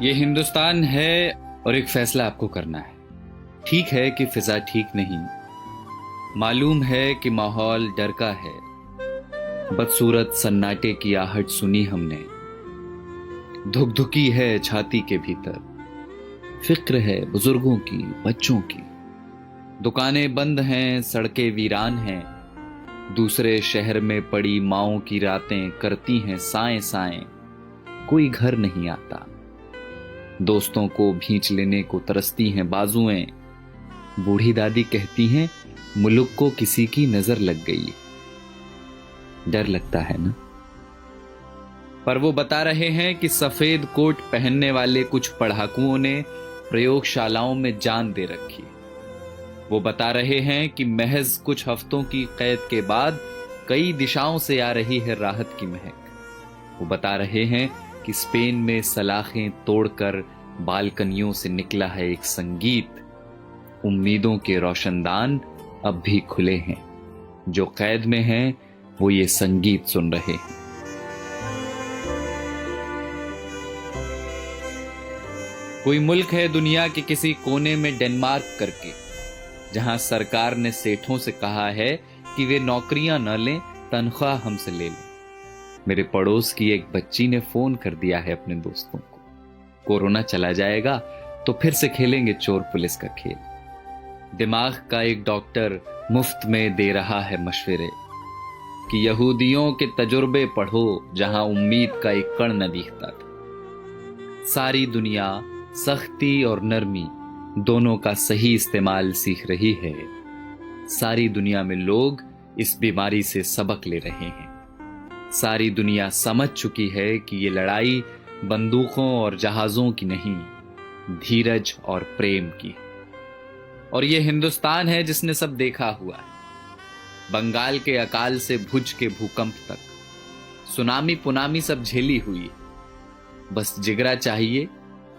ये हिंदुस्तान है और एक फैसला आपको करना है। ठीक है कि फिजा ठीक नहीं, मालूम है कि माहौल डर का है। बदसूरत सन्नाटे की आहट सुनी हमने, धुकधुकी है छाती के भीतर। फिक्र है बुजुर्गों की, बच्चों की। दुकानें बंद हैं, सड़कें वीरान हैं। दूसरे शहर में पड़ी माओं की रातें करती हैं साएं साएं। कोई घर नहीं आता, दोस्तों को भींच लेने को तरसती हैं बाजुएं। बूढ़ी दादी कहती हैं मुल्क को किसी की नजर लग गई। डर लगता है ना। पर वो बता रहे हैं कि सफेद कोट पहनने वाले कुछ पढ़ाकुओं ने प्रयोगशालाओं में जान दे रखी। वो बता रहे हैं कि महज कुछ हफ्तों की कैद के बाद कई दिशाओं से आ रही है राहत की महक। वो बता रहे हैं कि स्पेन में सलाखें तोड़कर बालकनियों से निकला है एक संगीत। उम्मीदों के रोशनदान अब भी खुले हैं। जो कैद में हैं वो ये संगीत सुन रहे हैं। कोई मुल्क है दुनिया के किसी कोने में डेनमार्क करके, जहां सरकार ने सेठों से कहा है कि वे नौकरियां न लें, तनख्वाह हमसे ले लें। मेरे पड़ोस की एक बच्ची ने फोन कर दिया है अपने दोस्तों को, कोरोना चला जाएगा तो फिर से खेलेंगे चोर पुलिस का खेल। दिमाग का एक डॉक्टर मुफ्त में दे रहा है मशवरे कि यहूदियों के तजुर्बे पढ़ो जहां उम्मीद का एक कण न दिखता था। सारी दुनिया सख्ती और नरमी दोनों का सही इस्तेमाल सीख रही है। सारी दुनिया में लोग इस बीमारी से सबक ले रहे हैं। सारी दुनिया समझ चुकी है कि ये लड़ाई बंदूकों और जहाजों की नहीं, धीरज और प्रेम की। और ये हिंदुस्तान है जिसने सब देखा हुआ है। बंगाल के अकाल से भुज के भूकंप तक, सुनामी पुनामी सब झेली हुई। बस जिगरा चाहिए,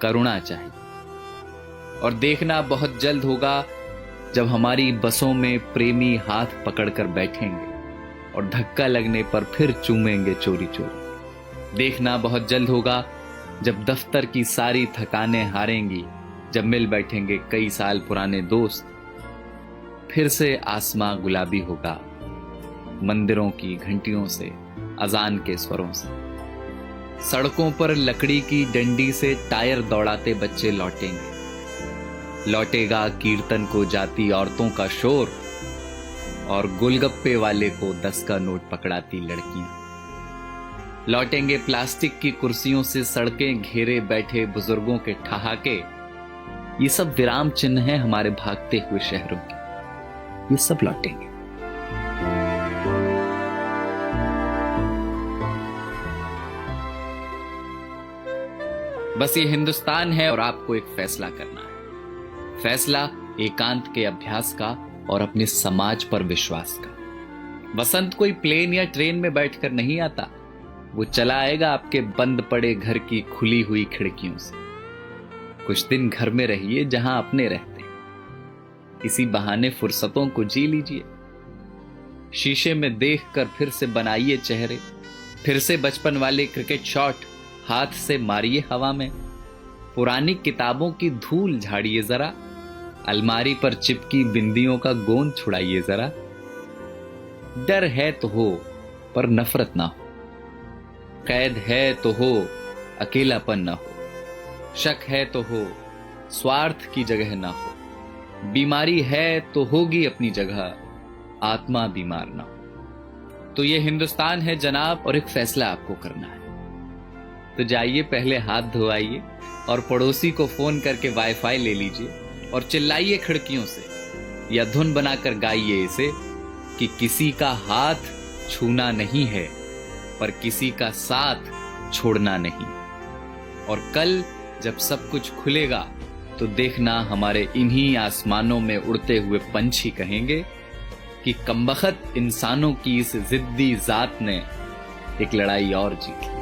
करुणा चाहिए। और देखना बहुत जल्द होगा जब हमारी बसों में प्रेमी हाथ पकड़कर बैठेंगे और धक्का लगने पर फिर चूमेंगे चोरी चोरी। देखना बहुत जल्द होगा जब दफ्तर की सारी थकानें हारेंगी, जब मिल बैठेंगे कई साल पुराने दोस्त। फिर से आसमां गुलाबी होगा, मंदिरों की घंटियों से, अजान के स्वरों से। सड़कों पर लकड़ी की डंडी से टायर दौड़ाते बच्चे लौटेंगे। लौटेगा कीर्तन को जाती औरतों का शोर और गोलगप्पे वाले को 10 का नोट पकड़ाती लड़कियां। लौटेंगे प्लास्टिक की कुर्सियों से सड़कें घेरे बैठे बुजुर्गों के ठहाके। ये सब विराम चिन्ह हैं हमारे भागते हुए शहरों के। ये सब लौटेंगे। बस ये हिंदुस्तान है और आपको एक फैसला करना है। फैसला एकांत के अभ्यास का और अपने समाज पर विश्वास का। वसंत कोई प्लेन या ट्रेन में बैठकर नहीं आता, वो चला आएगा आपके बंद पड़े घर की खुली हुई खिड़कियों से। कुछ दिन घर में रहिए जहां अपने रहते हैं। इसी बहाने फुर्सतों को जी लीजिए। शीशे में देखकर फिर से बनाइए चेहरे। फिर से बचपन वाले क्रिकेट शॉट हाथ से मारिए हवा में। पुरानी किताबों की धूल झाड़िए जरा। अलमारी पर चिपकी बिंदियों का गोंद छुड़ाइए जरा। डर है तो हो पर नफरत ना हो। कैद है तो हो, अकेलापन ना हो। शक है तो हो, स्वार्थ की जगह ना हो। बीमारी है तो होगी अपनी जगह, आत्मा बीमार ना हो। तो ये हिंदुस्तान है जनाब और एक फैसला आपको करना है। तो जाइए पहले हाथ धोआइए और पड़ोसी को फोन करके वाईफाई ले लीजिए और चिल्लाइए खिड़कियों से या धुन बनाकर गाइए इसे कि किसी का हाथ छूना नहीं है पर किसी का साथ छोड़ना नहीं। और कल जब सब कुछ खुलेगा तो देखना हमारे इन्हीं आसमानों में उड़ते हुए पंछी कहेंगे कि कमबख्त इंसानों की इस जिद्दी जात ने एक लड़ाई और जीत ली।